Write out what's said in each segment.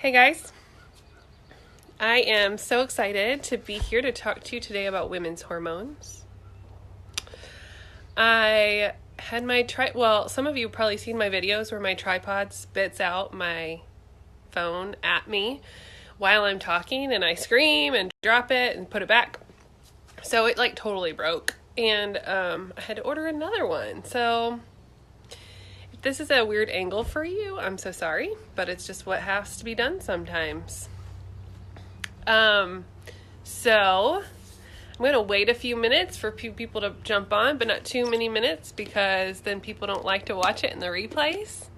Hey guys, I am so excited to be here to talk to you today about women's hormones. I had my some of you have probably seen my videos where my tripod spits out my phone at me while I'm talking and I scream and drop it and put it back. So it totally broke and I had to order another one. So if this is a weird angle for you, I'm so sorry, but it's just what has to be done sometimes. So I'm going to wait a few minutes for people to jump on, but not too many minutes because then people don't like to watch it in the replays.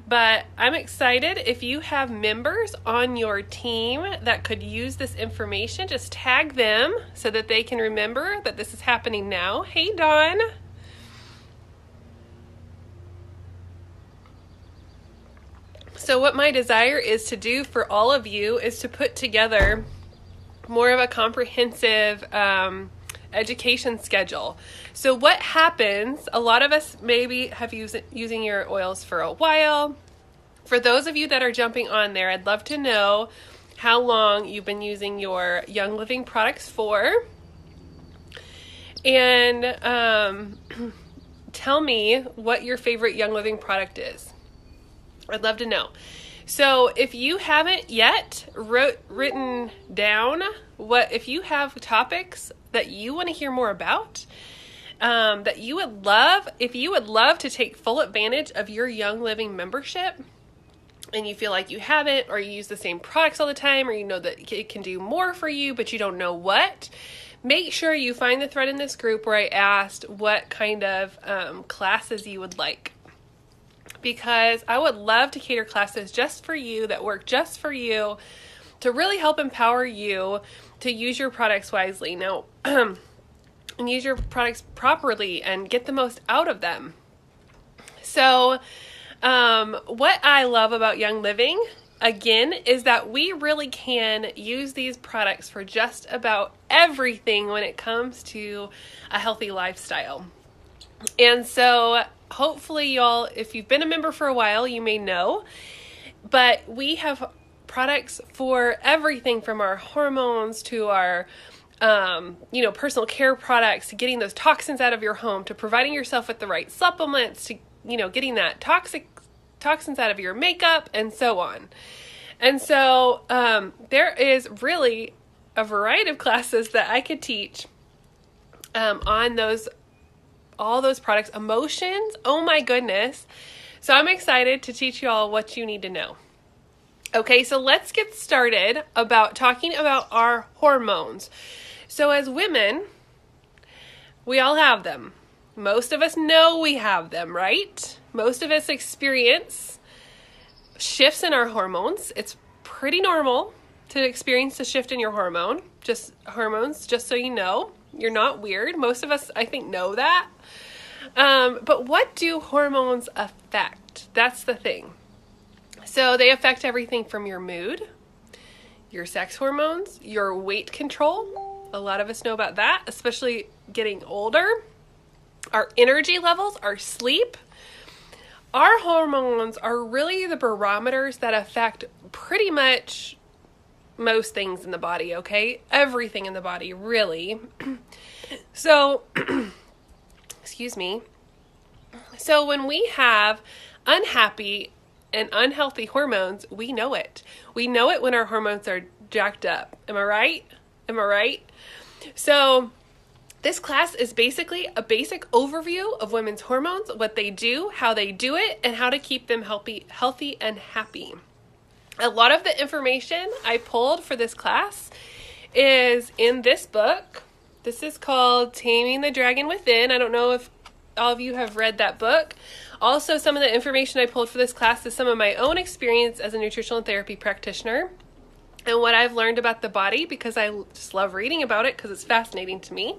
But I'm excited. If you have members on your team that could use this information, just tag them so that they can remember that this is happening now. Hey, Dawn. So what my desire is to do for all of you is to put together more of a comprehensive education schedule. So what happens, a lot of us maybe have using your oils for a while. For those of you that are jumping on there, I'd love to know how long you've been using your Young Living products for. And tell me what your favorite Young Living product is. I'd love to know. So if you haven't yet written down if you have topics that you want to hear more about, that you would love, if you would love to take full advantage of your Young Living membership and you feel like you haven't, or you use the same products all the time, or you know that it can do more for you, but you don't know what, make sure you find the thread in this group where I asked what kind of classes you would like. Because I would love to cater classes just for you that work just for you to really help empower you to use your products wisely. Now, and use your products properly and get the most out of them. So, what I love about Young Living, again, is that we really can use these products for just about everything when it comes to a healthy lifestyle. And so hopefully y'all, if you've been a member for a while, you may know, but we have products for everything from our hormones to our, personal care products, to getting those toxins out of your home, to providing yourself with the right supplements, to, getting that toxins out of your makeup, and so on. And so there is really a variety of classes that I could teach on all those products. Emotions, oh my goodness. So I'm excited to teach you all what you need to know. Okay, so let's get started about talking about our hormones. So as women, we all have them. Most of us know we have them, right? Most of us experience shifts in our hormones. It's pretty normal to experience a shift in your hormones, just so you know. You're not weird. Most of us, I think, know that. But what do hormones affect? That's the thing. So they affect everything from your mood, your sex hormones, your weight control. A lot of us know about that, especially getting older. Our energy levels, our sleep. Our hormones are really the barometers that affect pretty much most things in the body, okay? Everything in the body, really. So, excuse me. So when we have unhappy and unhealthy hormones, we know it. We know it when our hormones are jacked up. Am I right? So this class is basically a basic overview of women's hormones, what they do, how they do it, and how to keep them healthy and happy. A lot of the information I pulled for this class is in this book. This is called Taming the Dragon Within. I don't know if all of you have read that book. Also, some of the information I pulled for this class is some of my own experience as a nutritional therapy practitioner and what I've learned about the body, because I just love reading about it because it's fascinating to me.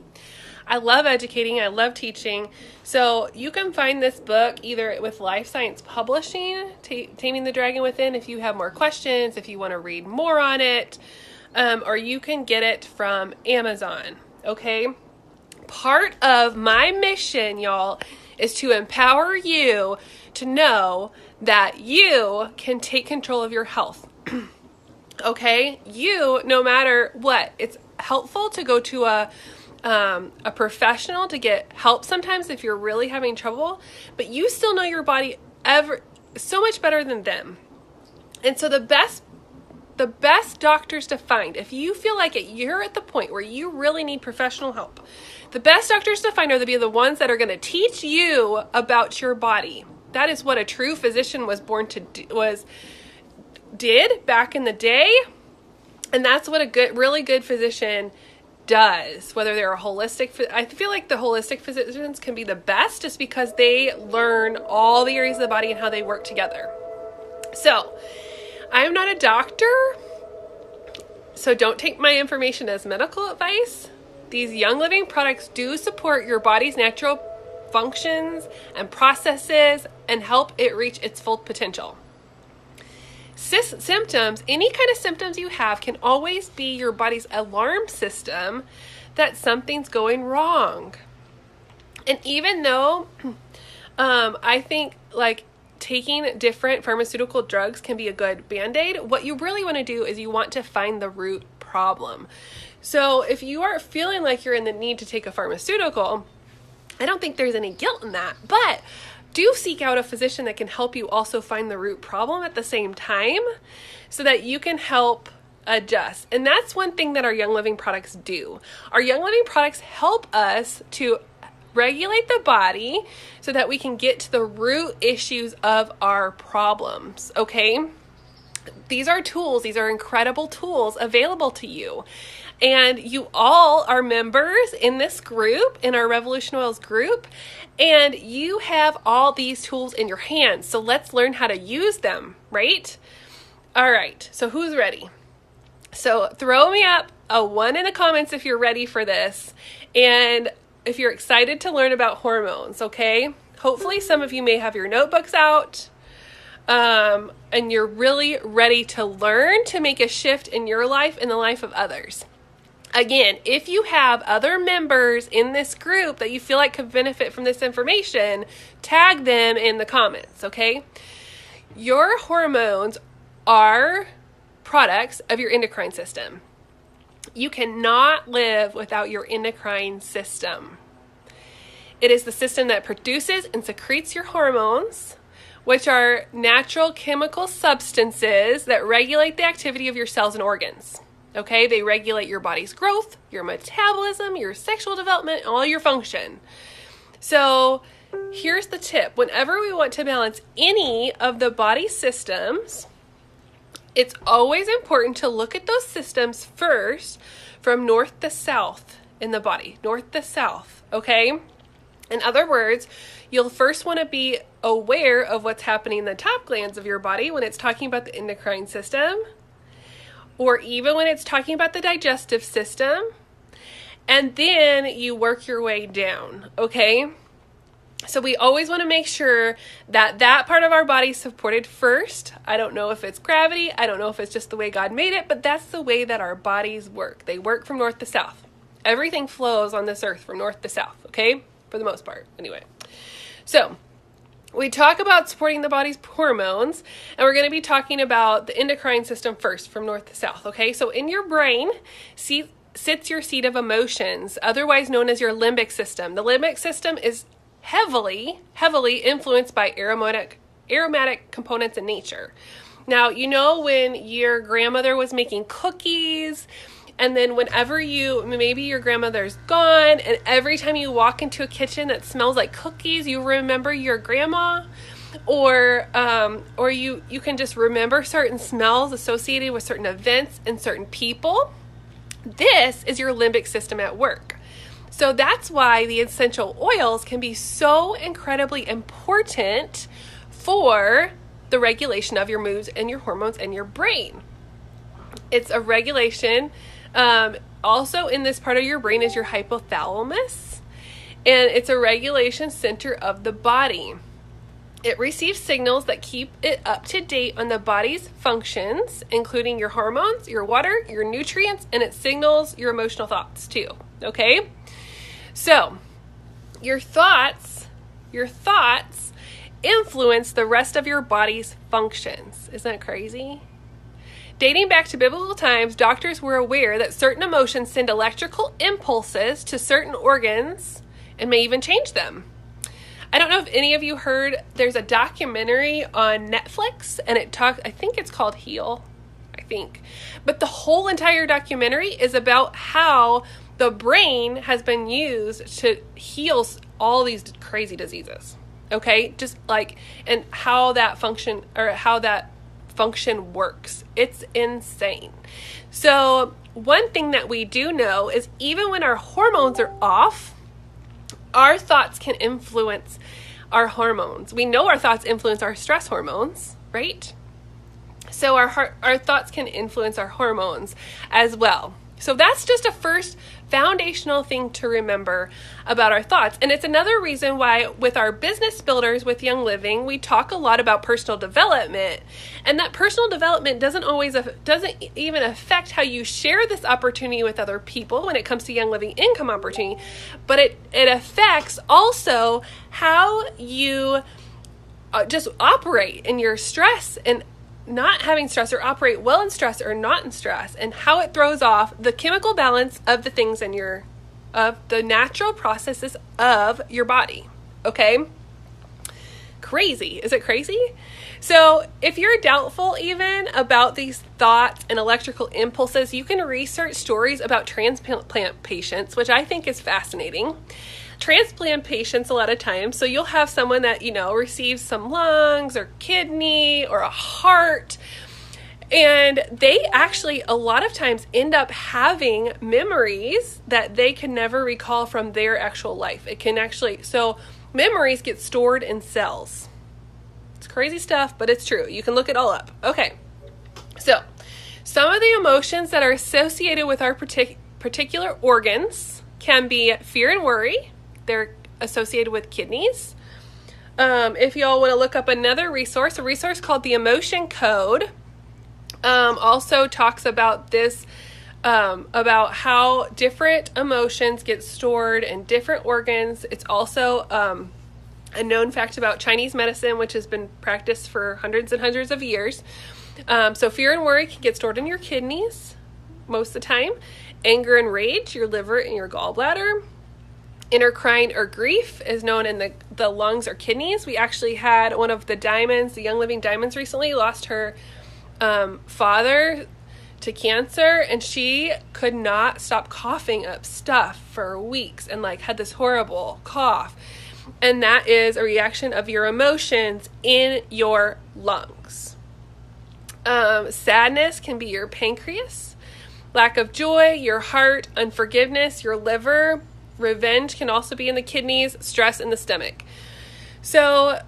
I love educating. I love teaching. So you can find this book either with Life Science Publishing, Taming the Dragon Within, if you have more questions, if you want to read more on it, or you can get it from Amazon, okay? Part of my mission, y'all, is to empower you to know that you can take control of your health. Okay, no matter what, it's helpful to go to a professional to get help sometimes if you're really having trouble, but you still know your body so much better than them. And so the best doctors to find, if you feel like you're at the point where you really need professional help, the best doctors to find are to be the ones that are going to teach you about your body. That is what a true physician was born to did back in the day, and that's what a really good physician does. Whether they're a holistic, I feel like the holistic physicians can be the best just because they learn all the areas of the body and how they work together. So, I am not a doctor, so don't take my information as medical advice. These Young Living products do support your body's natural functions and processes and help it reach its full potential. Symptoms, any kind of symptoms you have, can always be your body's alarm system that something's going wrong. And even though I think like taking different pharmaceutical drugs can be a good band-aid, what you really want to do is you want to find the root problem. So if you are feeling like you're in the need to take a pharmaceutical, I don't think there's any guilt in that, but do seek out a physician that can help you also find the root problem at the same time so that you can help adjust. And that's one thing that our Young Living products do. Our Young Living products help us to regulate the body so that we can get to the root issues of our problems, okay? These are tools. These are incredible tools available to you. And you all are members in this group, in our Revolution Oils group, and you have all these tools in your hands. So let's learn how to use them, right? All right, so who's ready? So throw me up a 1 in the comments if you're ready for this, and if you're excited to learn about hormones, okay? Hopefully some of you may have your notebooks out, and you're really ready to learn to make a shift in your life and the life of others. Again, if you have other members in this group that you feel like could benefit from this information, tag them in the comments, okay? Your hormones are products of your endocrine system. You cannot live without your endocrine system. It is the system that produces and secretes your hormones, which are natural chemical substances that regulate the activity of your cells and organs. Okay, they regulate your body's growth, your metabolism, your sexual development, all your function. So here's the tip. Whenever we want to balance any of the body systems, it's always important to look at those systems first from north to south in the body. North to south, okay? In other words, you'll first want to be aware of what's happening in the top glands of your body when it's talking about the endocrine system, or even when it's talking about the digestive system, and then you work your way down, okay? So we always want to make sure that that part of our body is supported first. I don't know if it's gravity, I don't know if it's just the way God made it, but that's the way that our bodies work. They work from north to south. Everything flows on this earth from north to south, okay? For the most part, anyway. So we talk about supporting the body's hormones, and we're going to be talking about the endocrine system first from north to south, okay? So in your brain sits your seat of emotions, otherwise known as your limbic system. The limbic system is heavily influenced by aromatic components in nature. Now, you know when your grandmother was making cookies, and then whenever maybe your grandmother's gone, and every time you walk into a kitchen that smells like cookies, you remember your grandma, or you can just remember certain smells associated with certain events and certain people. This is your limbic system at work. So that's why the essential oils can be so incredibly important for the regulation of your moods and your hormones and your brain. It's a regulation. Also in this part of your brain is your hypothalamus, and it's a regulation center of the body. It receives signals that keep it up to date on the body's functions, including your hormones, your water, your nutrients, and it signals your emotional thoughts too, okay? So, your thoughts influence the rest of your body's functions. Isn't that crazy? Dating back to biblical times, doctors were aware that certain emotions send electrical impulses to certain organs and may even change them. I don't know if any of you heard, there's a documentary on Netflix, and I think it's called Heal, I think. But the whole entire documentary is about how the brain has been used to heal all these crazy diseases. Okay? Just like, and how that function works. It's insane. So one thing that we do know is even when our hormones are off, our thoughts can influence our hormones. We know our thoughts influence our stress hormones, right? So our thoughts can influence our hormones as well. So that's just a first foundational thing to remember about our thoughts. And it's another reason why with our business builders with Young Living, we talk a lot about personal development. And that personal development doesn't even affect how you share this opportunity with other people when it comes to Young Living income opportunity, but it affects also how you just operate in your stress and not having stress, or operate well in stress or not in stress, and how it throws off the chemical balance of the things of the natural processes of your body. Okay? Crazy. Is it crazy? So if you're doubtful even about these thoughts and electrical impulses, you can research stories about transplant patients, which I think is fascinating. Transplant patients a lot of times, so you'll have someone that, receives some lungs or kidney or a heart, and they actually a lot of times end up having memories that they can never recall from their actual life. So memories get stored in cells. It's crazy stuff, but it's true. You can look it all up. Okay, so some of the emotions that are associated with our particular organs can be fear and worry. They're associated with kidneys. If y'all want to look up another resource, a resource called the Emotion Code also talks about this, about how different emotions get stored in different organs. It's also a known fact about Chinese medicine, which has been practiced for hundreds and hundreds of years. So fear and worry can get stored in your kidneys most of the time. Anger and rage, your liver and your gallbladder. Inner crying or grief is known in the lungs or kidneys. We actually had one of the Young Living Diamonds recently lost her father to cancer, and she could not stop coughing up stuff for weeks and had this horrible cough. And that is a reaction of your emotions in your lungs. Sadness can be your pancreas. Lack of joy, your heart. Unforgiveness, your liver. Revenge can also be in the kidneys, stress in the stomach. So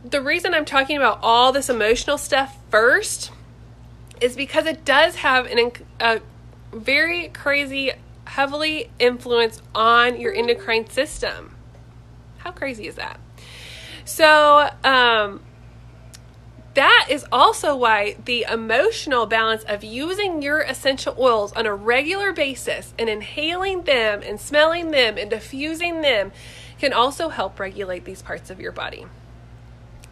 the reason I'm talking about all this emotional stuff first is because it does have a very crazy, heavily influence on your endocrine system. How crazy is that? So that is also why the emotional balance of using your essential oils on a regular basis and inhaling them and smelling them and diffusing them can also help regulate these parts of your body.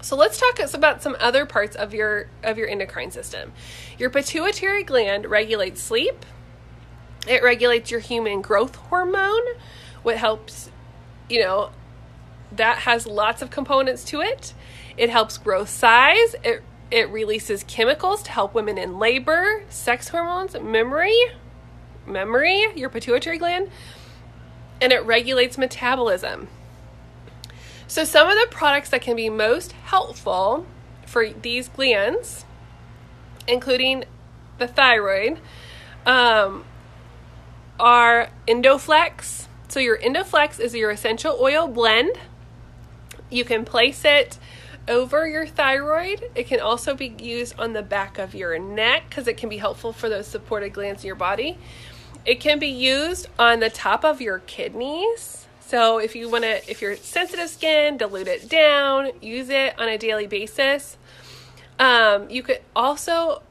So let's talk about some other parts of your endocrine system. Your pituitary gland regulates sleep. It regulates your human growth hormone, what helps, that has lots of components to it. It helps growth size. It releases chemicals to help women in labor, sex hormones, memory, your pituitary gland, and it regulates metabolism. So some of the products that can be most helpful for these glands, including the thyroid, are Endoflex. So your Endoflex is your essential oil blend. You can place it over your thyroid. It can also be used on the back of your neck because it can be helpful for those supported glands in your body. It can be used on the top of your kidneys. So if you're sensitive skin, dilute it down, use it on a daily basis. You could also,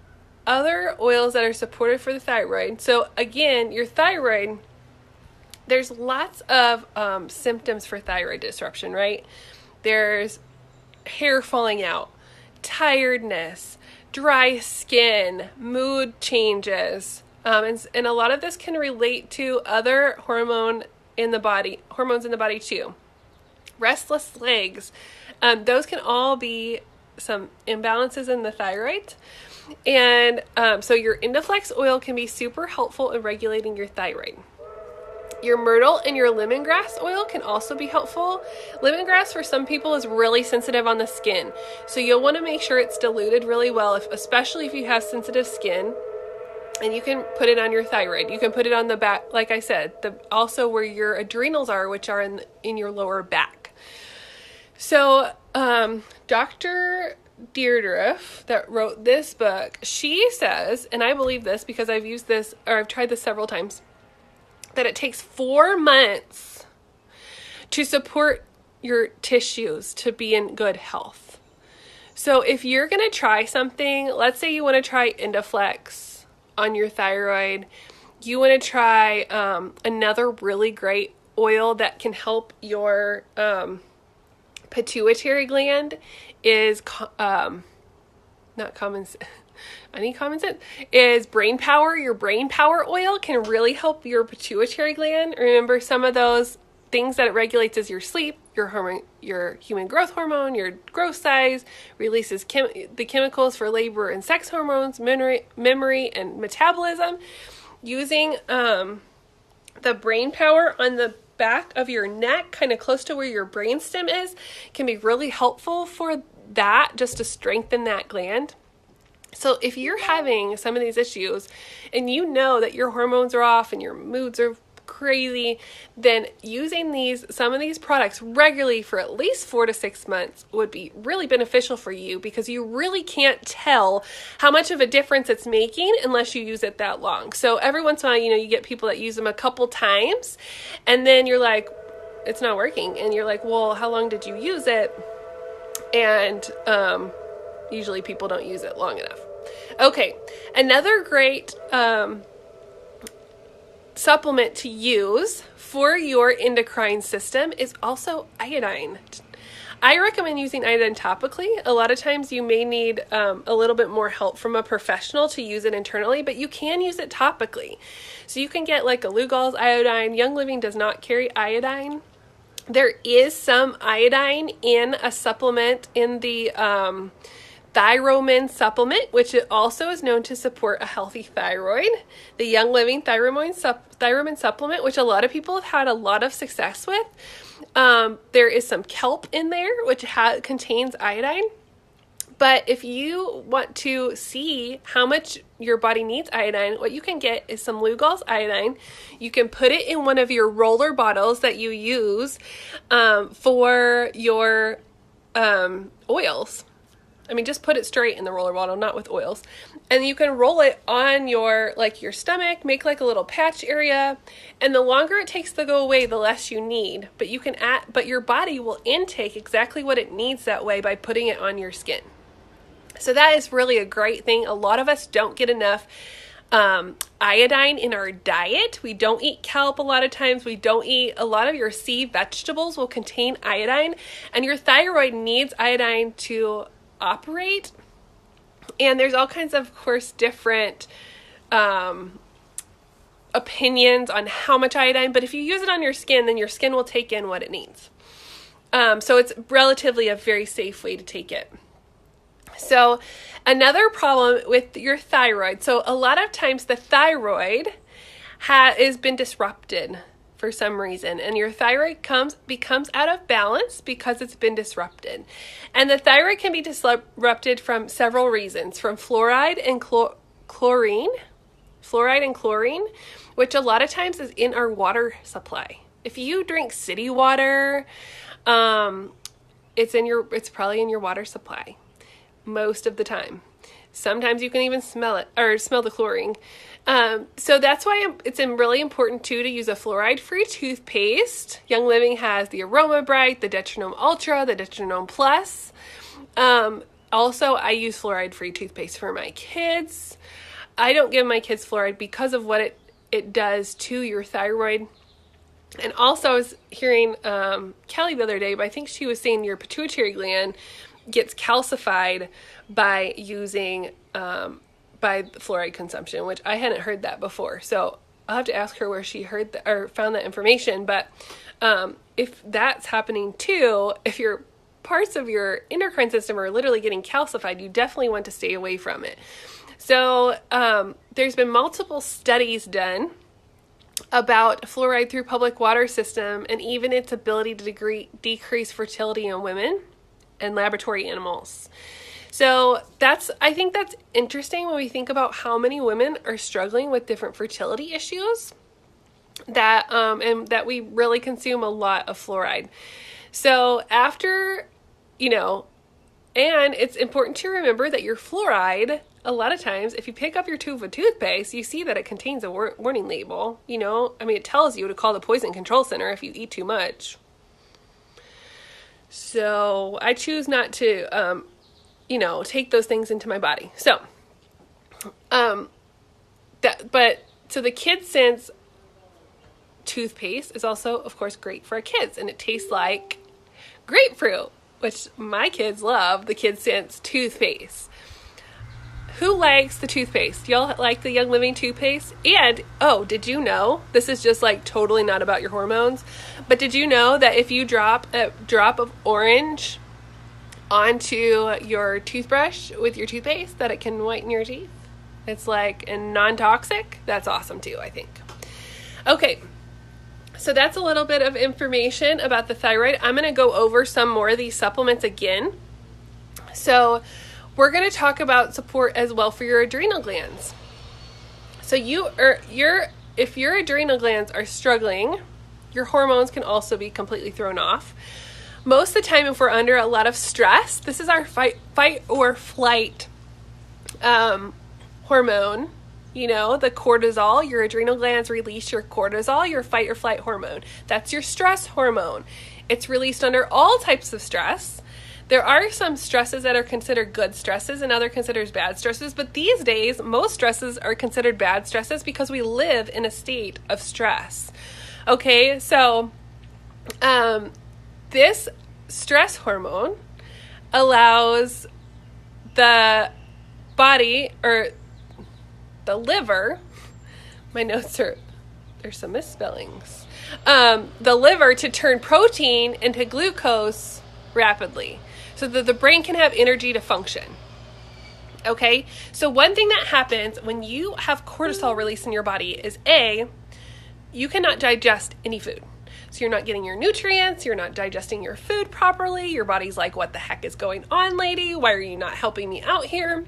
other oils that are supportive for the thyroid. So again, your thyroid, there's lots of symptoms for thyroid disruption, right? There's hair falling out, tiredness, dry skin, mood changes. And a lot of this can relate to other hormones in the body too. Restless legs. Those can all be some imbalances in the thyroid. And so your Indiflex oil can be super helpful in regulating your thyroid. Your myrtle and your lemongrass oil can also be helpful. Lemongrass for some people is really sensitive on the skin. So you'll want to make sure it's diluted really well, especially if you have sensitive skin. And you can put it on your thyroid. You can put it on the back, like I said, also where your adrenals are, which are in your lower back. So Dr. Deirdre that wrote this book, she says, and I believe this because I've used this, or I've tried this several times, that it takes 4 months to support your tissues to be in good health. So if you're going to try something, let's say you want to try Indiflex on your thyroid, you want to try another really great oil that can help your pituitary gland is not common sense. I need common sense. Is brain power. Your brain power oil can really help your pituitary gland. Remember, some of those things that it regulates is your sleep, your hormone, your human growth hormone, your growth size, releases the chemicals for labor and sex hormones, memory and metabolism. Using the brain power on the back of your neck, kind of close to where your brainstem is, can be really helpful for that, just to strengthen that gland. So if you're having some of these issues and you know that your hormones are off and your moods are crazy, then using some of these products regularly for at least 4 to 6 months would be really beneficial for you, because you really can't tell how much of a difference it's making unless you use it that long. So every once in a while, you get people that use them a couple times and then you're like, it's not working. And you're like, well, how long did you use it? And usually people don't use it long enough. Okay, another great supplement to use for your endocrine system is also iodine. I recommend using iodine topically. A lot of times you may need a little bit more help from a professional to use it internally, but you can use it topically. So you can get like a Lugol's iodine. Young Living does not carry iodine. There is some iodine in a supplement in the Hormone supplement, which it also is known to support a healthy thyroid. The Young Living Hormone supplement, which a lot of people have had a lot of success with. There is some kelp in there, which contains iodine. But if you want to see how much your body needs iodine, what you can get is some Lugol's iodine. You can put it in one of your roller bottles that you use for your oils. I mean, just put it straight in the roller bottle, not with oils. And you can roll it on your stomach, make like a little patch area. And the longer it takes to go away, the less you need. But your body will intake exactly what it needs that way by putting it on your skin. So that is really a great thing. A lot of us don't get enough iodine in our diet. We don't eat kelp a lot of times. We don't eat a lot of your sea vegetables will contain iodine. And your thyroid needs iodine to operate. And there's all kinds of course, different opinions on how much iodine. But if you use it on your skin, then your skin will take in what it needs. So it's relatively a very safe way to take it. So another problem with your thyroid. So a lot of times the thyroid has been disrupted for some reason, and your thyroid becomes out of balance because it's been disrupted. And the thyroid can be disrupted from several reasons, from fluoride and chlorine, which a lot of times is in our water supply. If you drink city water, it's probably in your water supply. Most of the time. Sometimes you can even smell it or smell the chlorine. So that's why it's really important too to use a fluoride-free toothpaste. Young Living has the Aroma Bright, the Detronome Ultra, the Detronome Plus. Also, I use fluoride-free toothpaste for my kids. I don't give my kids fluoride because of what it does to your thyroid. And also, I was hearing Kelly the other day, but I think she was saying your pituitary gland gets calcified by using by fluoride consumption, which I hadn't heard that before. So I'll have to ask her where she heard or found that information. But if that's happening too, if your parts of your endocrine system are literally getting calcified, you definitely want to stay away from it. So there's been multiple studies done about fluoride through public water system and even its ability to decrease fertility in women and laboratory animals. So I think that's interesting when we think about how many women are struggling with different fertility issues that and that we really consume a lot of fluoride. So after, and it's important to remember that your fluoride, a lot of times, if you pick up your tube of toothpaste, you see that it contains a warning label, it tells you to call the Poison Control Center if you eat too much. So I choose not to, take those things into my body. So, so the Kid Sense toothpaste is also, of course, great for our kids, and it tastes like grapefruit, which my kids love, the Kid Sense toothpaste. Who likes the toothpaste? Y'all like the Young Living toothpaste? And, did you know, this is just like totally not about your hormones, but did you know that if you drop a drop of orange onto your toothbrush with your toothpaste, that it can whiten your teeth? It's like and non-toxic. That's awesome too, I think. Okay. So that's a little bit of information about the thyroid. I'm going to go over some more of these supplements again. So we're going to talk about support as well for your adrenal glands. So if your adrenal glands are struggling, your hormones can also be completely thrown off. Most of the time, if we're under a lot of stress, this is our fight or flight hormone. The cortisol, your adrenal glands release your cortisol, your fight or flight hormone. That's your stress hormone. It's released under all types of stress. There are some stresses that are considered good stresses and other considered bad stresses, but these days, most stresses are considered bad stresses because we live in a state of stress. Okay, so this stress hormone allows the body or the liver, my notes there's some misspellings, the liver to turn protein into glucose rapidly so that the brain can have energy to function. Okay, so one thing that happens when you have cortisol released in your body is you cannot digest any food. So you're not getting your nutrients, you're not digesting your food properly, your body's like, what the heck is going on, lady? Why are you not helping me out here?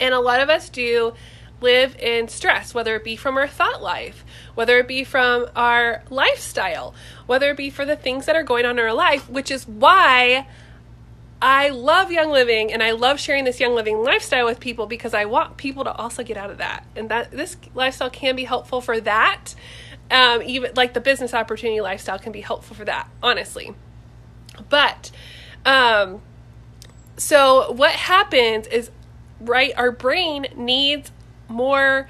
And a lot of us do live in stress, whether it be from our thought life, whether it be from our lifestyle, whether it be for the things that are going on in our life, which is why I love Young Living and I love sharing this Young Living lifestyle with people, because I want people to also get out of that. And that this lifestyle can be helpful for that. Even like the business opportunity lifestyle can be helpful for that, honestly. But, so what happens is, our brain needs more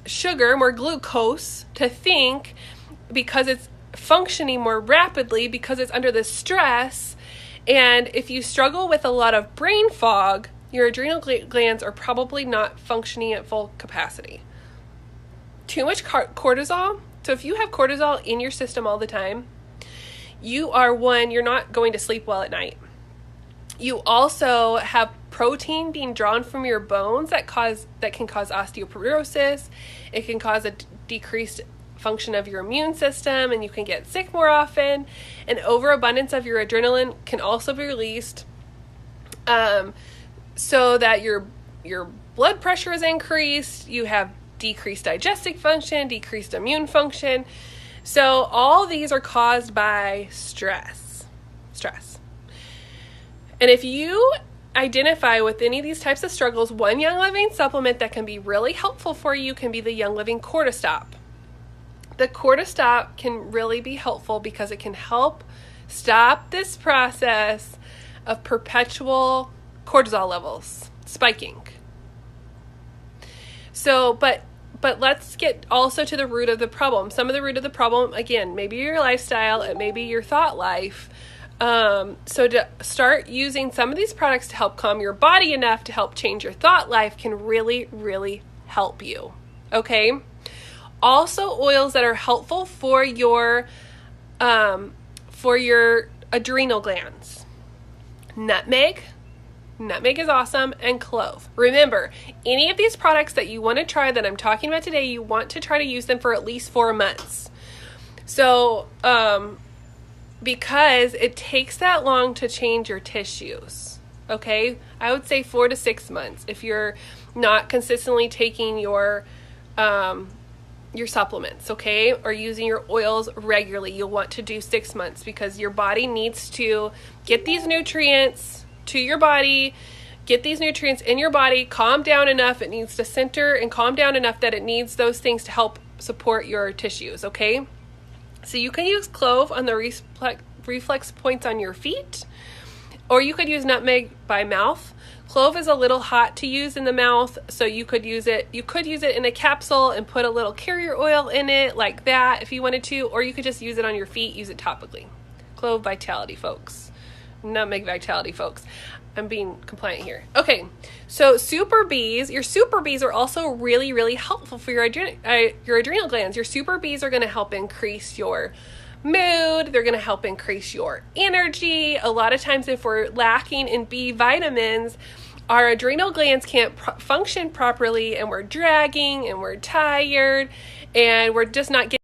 sugar, more glucose to think, because it's functioning more rapidly because it's under the stress. And if you struggle with a lot of brain fog, your adrenal glands are probably not functioning at full capacity. Too much cortisol. So if you have cortisol in your system all the time, you're not going to sleep well at night. You also have protein being drawn from your bones that can cause osteoporosis. It can cause a decreased function of your immune system, and you can get sick more often. An overabundance of your adrenaline can also be released, so that your blood pressure is increased. You have decreased digestive function, decreased immune function. So all these are caused by stress. And if you identify with any of these types of struggles, one Young Living supplement that can be really helpful for you can be the Young Living Cortistop. The Cortistop can really be helpful because it can help stop this process of perpetual cortisol levels spiking. So, but let's get also to the root of the problem. Some of the root of the problem, again, maybe your lifestyle, it may be your thought life. So to start using some of these products to help calm your body enough to help change your thought life can really, really help you. Okay? Also, oils that are helpful for your adrenal glands. Nutmeg is awesome, and clove. Remember, any of these products that you want to try that I'm talking about today, you want to try to use them for at least 4 months. So, because it takes that long to change your tissues, okay? I would say 4 to 6 months if you're not consistently taking your supplements, okay? Or using your oils regularly. You'll want to do 6 months because your body needs to get these nutrients to your body, get these nutrients in your body, calm down enough. It needs to center and calm down enough that it needs those things to help support your tissues, okay? So you can use clove on the reflex points on your feet, or you could use nutmeg by mouth. Clove is a little hot to use in the mouth, so you could use it in a capsule and put a little carrier oil in it like that if you wanted to, or you could just use it on your feet, use it topically. Clove vitality, folks. Nutmeg vitality, folks. I'm being compliant here. Okay, so super bees. Your super bees are also really, really helpful for your adrenal glands. Your super bees are going to help increase your mood. They're going to help increase your energy. A lot of times if we're lacking in B vitamins, our adrenal glands can't function properly, and we're dragging and we're tired and we're just not getting